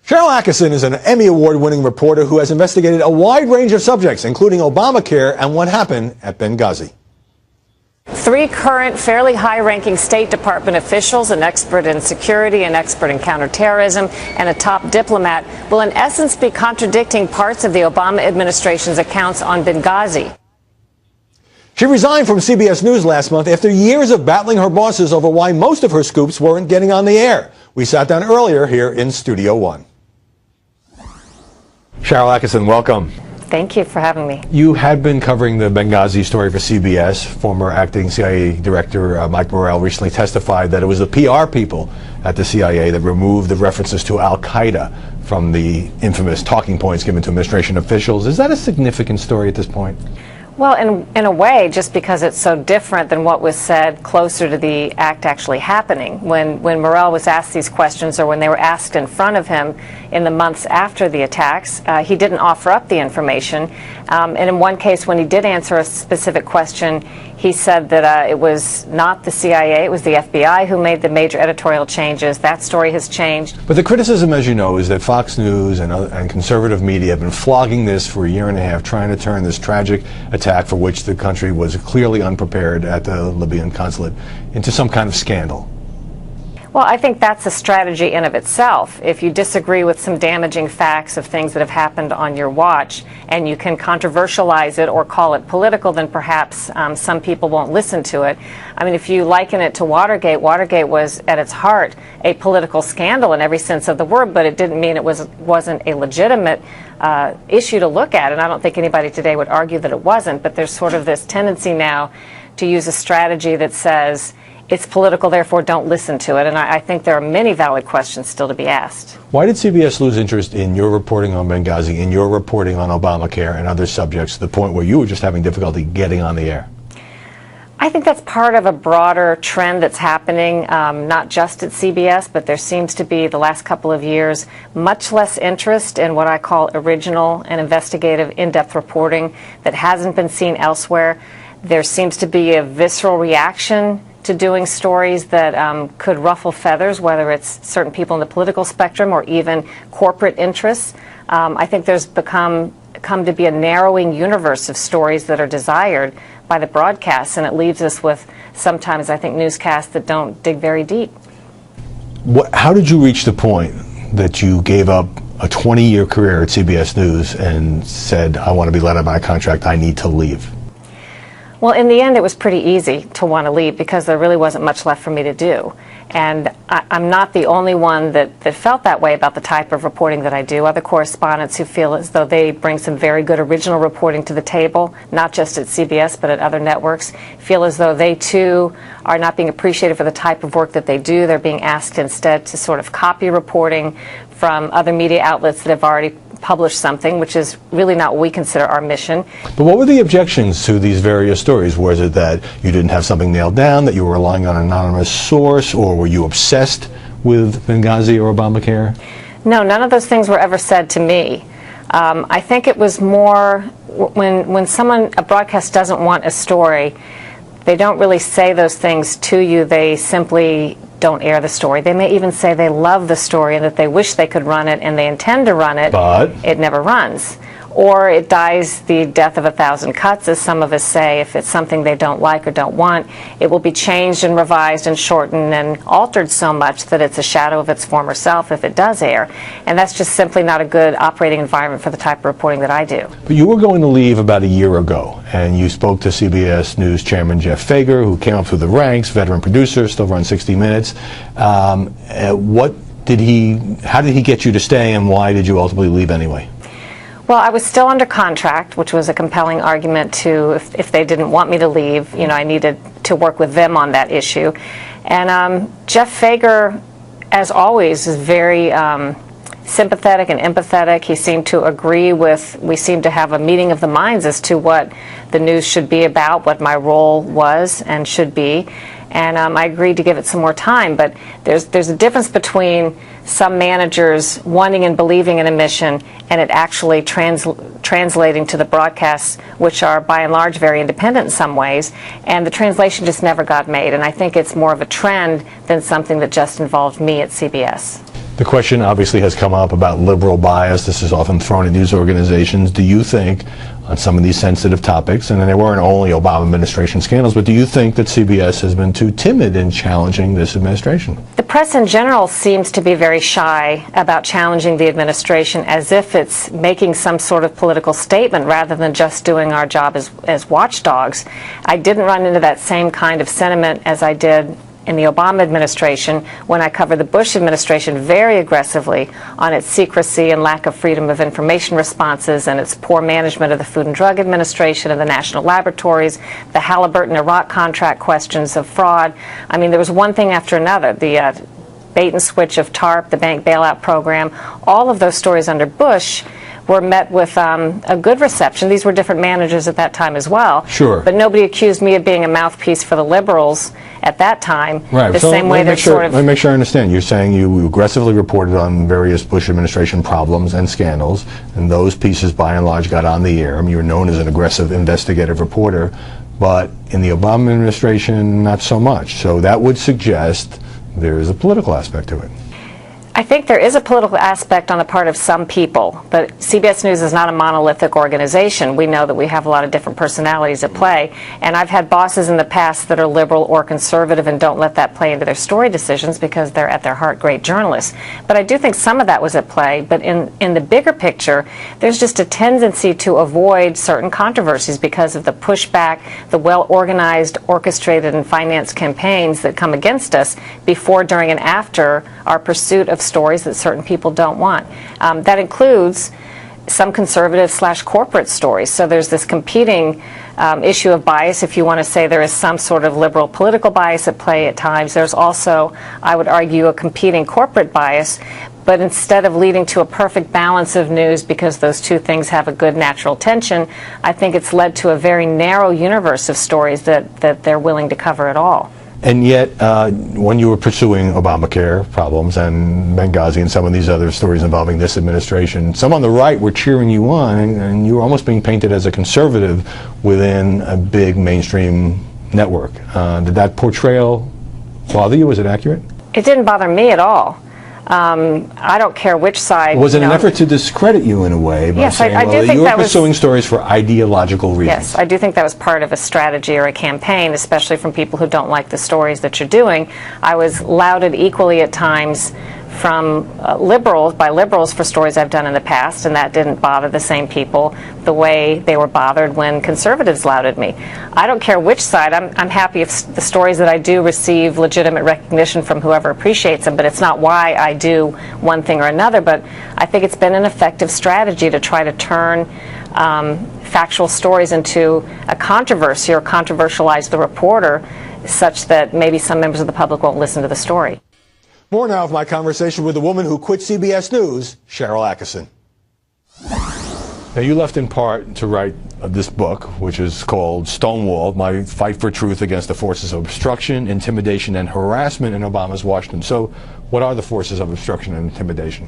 Sharyl Attkisson is an Emmy Award-winning reporter who has investigated a wide range of subjects, including Obamacare and what happened at Benghazi. 3 current, fairly high-ranking State Department officials, an expert in security, an expert in counterterrorism, and a top diplomat will in essence be contradicting parts of the Obama administration's accounts on Benghazi. She resigned from CBS News last month after years of battling her bosses over why most of her scoops weren't getting on the air. We sat down earlier here in Studio One. Sharyl Attkisson, welcome. Thank you for having me. You had been covering the Benghazi story for CBS. Former acting CIA Director Mike Morell recently testified that it was the PR people at the CIA that removed the references to Al-Qaeda from the infamous talking points given to administration officials. Is that a significant story at this point? Well, in a way, just because it's so different than what was said closer to the act actually happening. When Morell was asked these questions, or when they were asked in front of him in the months after the attacks, he didn't offer up the information. And in one case, when he did answer a specific question, he said that it was not the CIA, it was the FBI who made the major editorial changes. That story has changed. But the criticism, as you know, is that Fox News and conservative media have been flogging this for a year and a half, trying to turn this tragic attack for which the country was clearly unprepared at the Libyan consulate into some kind of scandal. Well, I think that's a strategy in of itself. If you disagree with some damaging facts of things that have happened on your watch, and you can controversialize it or call it political, then perhaps some people won't listen to it. I mean, if you liken it to Watergate, Watergate was at its heart a political scandal in every sense of the word, but it didn't mean it wasn't a legitimate issue to look at, and I don't think anybody today would argue that it wasn't, but there's sort of this tendency now to use a strategy that says, it's political, therefore don't listen to it. And I think there are many valid questions still to be asked. Why did CBS lose interest in your reporting on Benghazi, in your reporting on Obamacare and other subjects, to the point where you were just having difficulty getting on the air? I think that's part of a broader trend that's happening, not just at CBS, but there seems to be, the last couple of years, much less interest in what I call original and investigative in-depth reporting that hasn't been seen elsewhere. There seems to be a visceral reaction to doing stories that could ruffle feathers, whether it's certain people in the political spectrum or even corporate interests. I think there's come to be a narrowing universe of stories that are desired by the broadcasts, and it leaves us with sometimes, I think, newscasts that don't dig very deep. How did you reach the point that you gave up a 20-year career at CBS News and said, I want to be let out of my contract, I need to leave? Well, in the end, it was pretty easy to want to leave because there really wasn't much left for me to do. And I'm not the only one that felt that way about the type of reporting that I do. Other correspondents who feel as though they bring some very good original reporting to the table, not just at CBS but at other networks, feel as though they too are not being appreciated for the type of work that they do. They're being asked instead to sort of copy reporting from other media outlets that have already published something, which is really not what we consider our mission. But what were the objections to these various stories? Was it that you didn't have something nailed down, that you were relying on an anonymous source, or were you obsessed with Benghazi or Obamacare? No, none of those things were ever said to me. I think it was more when a broadcast doesn't want a story, they don't really say those things to you. They simply don't air the story. They may even say they love the story and that they wish they could run it and they intend to run it, but it never runs. Or it dies the death of 1,000 cuts, as some of us say. If it's something they don't like or don't want, it will be changed and revised and shortened and altered so much that it's a shadow of its former self if it does air. And that's just simply not a good operating environment for the type of reporting that I do. But you were going to leave about a year ago, and you spoke to CBS News Chairman Jeff Fager, who came up through the ranks, veteran producer, still runs 60 Minutes. How did he get you to stay, and why did you ultimately leave anyway? Well, I was still under contract, which was a compelling argument to, if they didn't want me to leave, you know, I needed to work with them on that issue. And Jeff Fager, as always, is very sympathetic and empathetic. He seemed to agree with, we seemed to have a meeting of the minds as to what the news should be about, what my role was and should be. And I agreed to give it some more time, but there's a difference between some managers wanting and believing in a mission and it actually translating to the broadcasts, which are by and large very independent in some ways, and the translation just never got made. And I think it's more of a trend than something that just involved me at CBS. The question obviously has come up about liberal bias. This is often thrown at news organizations. Do you think, on some of these sensitive topics, and there weren't only Obama administration scandals, but do you think that CBS has been too timid in challenging this administration? The press in general seems to be very shy about challenging the administration, as if it's making some sort of political statement rather than just doing our job as watchdogs. I didn't run into that same kind of sentiment as I did in the Obama administration when I covered the Bush administration very aggressively on its secrecy and lack of freedom of information responses and its poor management of the Food and Drug Administration and the national laboratories, the Halliburton Iraq contract questions of fraud. I mean, there was one thing after another. The bait and switch of TARP, the bank bailout program, all of those stories under Bush were met with a good reception. These were different managers at that time as well. Sure. But nobody accused me of being a mouthpiece for the liberals at that time. Right. The So same way they're sort of... Let me make sure I understand. You're saying you aggressively reported on various Bush administration problems and scandals, and those pieces by and large got on the air. I mean, you were known as an aggressive investigative reporter, but in the Obama administration, not so much. So that would suggest there is a political aspect to it. I think there is a political aspect on the part of some people, but CBS News is not a monolithic organization. We know that we have a lot of different personalities at play, and I've had bosses in the past that are liberal or conservative and don't let that play into their story decisions because they're at their heart great journalists. But I do think some of that was at play, but in the bigger picture, there's just a tendency to avoid certain controversies because of the pushback, the well-organized, orchestrated, and financed campaigns that come against us before, during, and after our pursuit of stories that certain people don't want. That includes some conservative/corporate stories. So there's this competing issue of bias. If you want to say there is some sort of liberal political bias at play at times, there's also, I would argue, a competing corporate bias. But instead of leading to a perfect balance of news because those two things have a good natural tension, I think it's led to a very narrow universe of stories that they're willing to cover at all. And yet, when you were pursuing Obamacare problems and Benghazi and some of these other stories involving this administration, some on the right were cheering you on, and you were almost being painted as a conservative within a big mainstream network. Did that portrayal bother you? Was it accurate? It didn't bother me at all. I don't care which side. Was it an effort to discredit you in a way by yes, saying, I do well, think you were that pursuing stories for ideological reasons? Yes, I do think that was part of a strategy or a campaign, especially from people who don't like the stories that you're doing. I was lauded equally at times from liberals for stories I've done in the past, and that didn't bother the same people the way they were bothered when conservatives lauded me. I don't care which side. I'm happy if the stories that I do receive legitimate recognition from whoever appreciates them, but it's not why I do one thing or another. But I think it's been an effective strategy to try to turn factual stories into a controversy or controversialize the reporter such that maybe some members of the public won't listen to the story. More now of my conversation with the woman who quit CBS News, Sharyl Attkisson. Now, you left in part to write this book, which is called Stonewalled, My Fight for Truth Against the Forces of Obstruction, Intimidation, and Harassment in Obama's Washington. So what are the forces of obstruction and intimidation?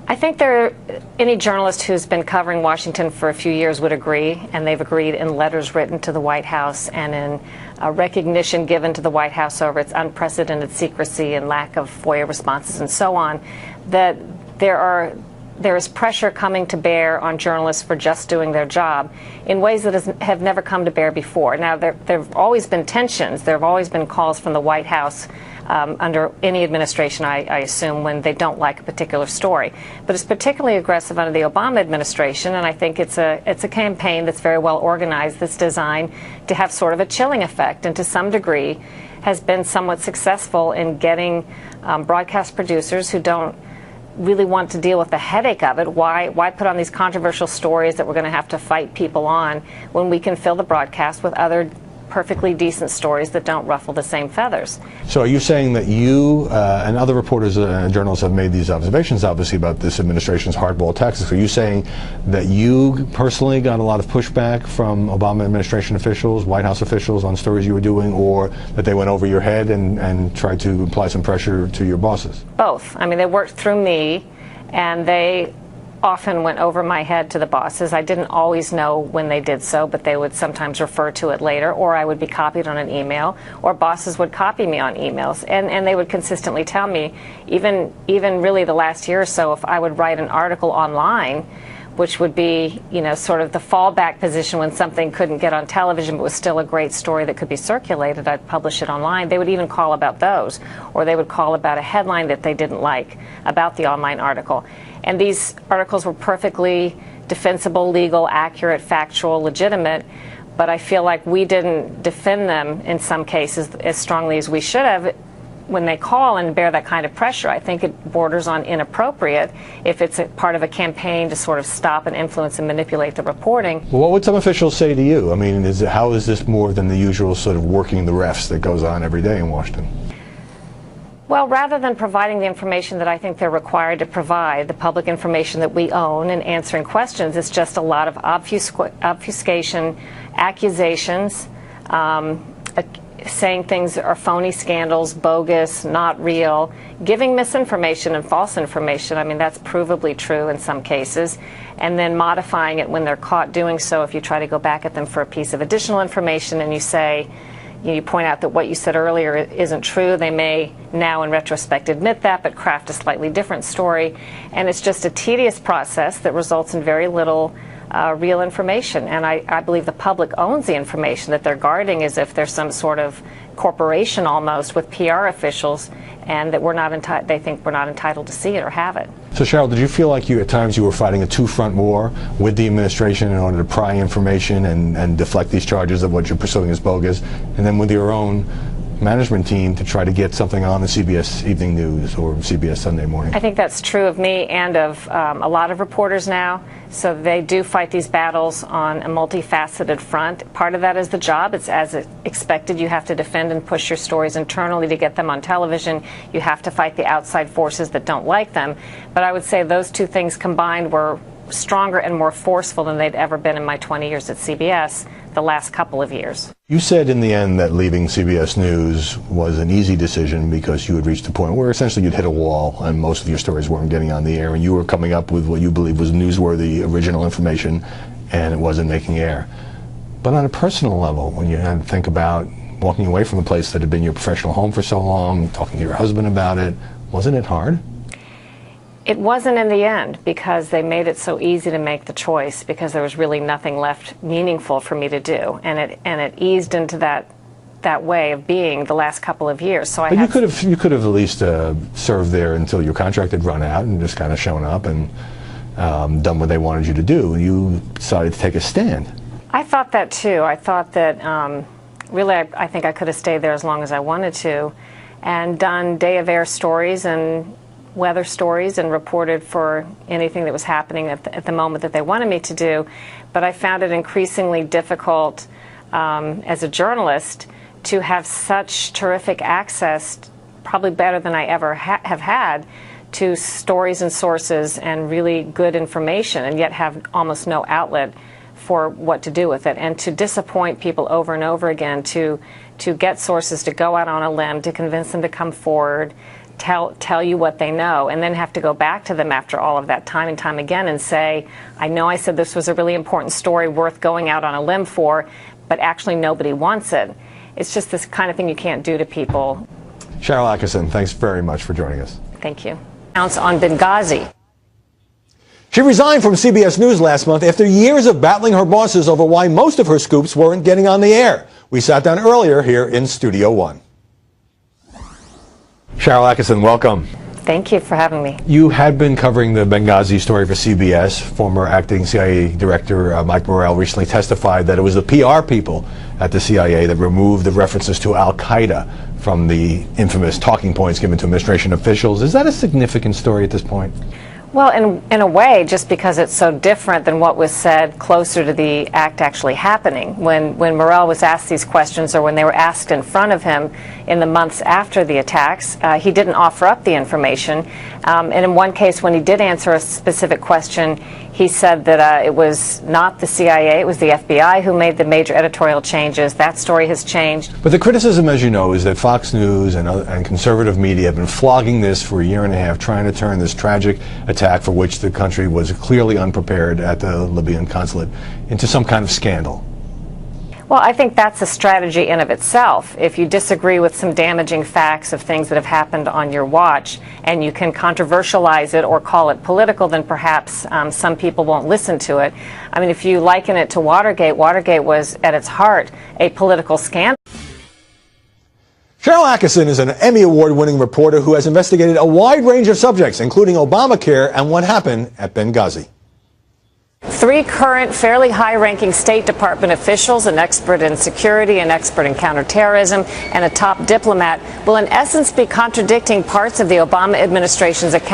I think any journalist who's been covering Washington for a few years would agree, and they've agreed in letters written to the White House and in recognition given to the White House over its unprecedented secrecy and lack of FOIA responses and so on, that there is pressure coming to bear on journalists for just doing their job in ways that have never come to bear before. Now, there have always been tensions. There have always been calls from the White House under any administration, I assume, when they don't like a particular story. But it's particularly aggressive under the Obama administration, and I think it's a campaign that's very well organized, that's designed to have sort of a chilling effect, and to some degree has been somewhat successful in getting broadcast producers who don't really want to deal with the headache of it. Why put on these controversial stories that we're going to have to fight people on when we can fill the broadcast with other perfectly decent stories that don't ruffle the same feathers? So are you saying that you and other reporters and journalists have made these observations, obviously, about this administration's hardball tactics? Are you saying that you personally got a lot of pushback from Obama administration officials, White House officials, on stories you were doing, or that they went over your head and tried to apply some pressure to your bosses? Both. I mean, they worked through me, and they often went over my head to the bosses. I didn't always know when they did so, but they would sometimes refer to it later, or I would be copied on an email, or bosses would copy me on emails, and they would consistently tell me, even really the last year or so, if I would write an article online, which would be, sort of the fallback position when something couldn't get on television but was still a great story that could be circulated, I'd publish it online. They would even call about those, or they would call about a headline that they didn't like about the online article. And these articles were perfectly defensible, legal, accurate, factual, legitimate, but I feel like we didn't defend them in some cases as strongly as we should have. When they call and bear that kind of pressure, I think it borders on inappropriate if it's a part of a campaign to sort of stop and influence and manipulate the reporting. Well, what would some officials say to you? I mean, how is this more than the usual sort of working the refs that goes on every day in Washington? Well, rather than providing the information that I think they're required to provide, the public information that we own, and answering questions, it's just a lot of obfuscation, accusations, saying things are phony scandals, bogus, not real, giving misinformation and false information. I mean, that's provably true in some cases, and then modifying it when they're caught doing so. If you try to go back at them for a piece of additional information and you say, you point out that what you said earlier isn't true, they may now in retrospect admit that, but craft a slightly different story. And it's just a tedious process that results in very little real information. And I believe the public owns the information that they're guarding as if there's some sort of corporation almost with PR officials, and that they think we're not entitled to see it or have it. So Cheryl, did you feel like at times you were fighting a two-front war with the administration in order to pry information and deflect these charges of what you're pursuing as bogus, and then with your own management team to try to get something on the CBS Evening News or CBS Sunday Morning? I think that's true of me and of a lot of reporters now. So they do fight these battles on a multifaceted front. Part of that is the job. It's as expected. You have to defend and push your stories internally to get them on television. You have to fight the outside forces that don't like them. But I would say those two things combined were stronger and more forceful than they'd ever been in my 20 years at CBS the last couple of years. You said in the end that leaving CBS News was an easy decision because you had reached a point where essentially you'd hit a wall and most of your stories weren't getting on the air, and you were coming up with what you believe was newsworthy original information, and it wasn't making air. But on a personal level, when you had to think about walking away from a place that had been your professional home for so long, talking to your husband about it, wasn't it hard? It wasn't in the end, because they made it so easy to make the choice, because there was really nothing left meaningful for me to do, and it eased into that way of being the last couple of years. So you could have at least served there until your contract had run out and just kind of shown up and done what they wanted you to do. You decided to take a stand. I thought that too. I thought that really I think I could have stayed there as long as I wanted to, and done day of air stories and weather stories and reported for anything that was happening at the moment that they wanted me to do. But I found it increasingly difficult as a journalist to have such terrific access, probably better than I ever have had, to stories and sources and really good information, and yet have almost no outlet for what to do with it, and to disappoint people over and over again, to get sources to go out on a limb, to convince them to come forward, tell you what they know, and then have to go back to them after all of that time and time again and say, I know I said this was a really important story worth going out on a limb for, but actually nobody wants it. It's just this kind of thing you can't do to people. Sharyl Attkisson, thanks very much for joining us. Thank you. Ounce on Benghazi. She resigned from CBS News last month after years of battling her bosses over why most of her scoops weren't getting on the air. We sat down earlier here in Studio One. Sharyl Attkisson, welcome. Thank you for having me. You had been covering the Benghazi story for CBS. Former acting CIA Director Mike Morrell recently testified that it was the PR people at the CIA that removed the references to Al-Qaeda from the infamous talking points given to administration officials. Is that a significant story at this point? Well, in a way, just because it's so different than what was said closer to the act actually happening. When Morrell was asked these questions, or when they were asked in front of him in the months after the attacks, he didn't offer up the information. And in one case, when he did answer a specific question, he said that it was not the CIA, it was the FBI who made the major editorial changes. That story has changed. But the criticism, as you know, is that Fox News and conservative media have been flogging this for a year and a half, trying to turn this tragic attack attack for which the country was clearly unprepared at the Libyan consulate into some kind of scandal? Well, I think that's a strategy in of itself. If you disagree with some damaging facts of things that have happened on your watch and you can controversialize it or call it political, then perhaps some people won't listen to it. I mean, if you liken it to Watergate, Watergate was at its heart a political scandal. Sharyl Attkisson is an Emmy Award-winning reporter who has investigated a wide range of subjects, including Obamacare and what happened at Benghazi. 3 current, fairly high-ranking State Department officials, an expert in security, an expert in counterterrorism, and a top diplomat will in essence be contradicting parts of the Obama administration's account.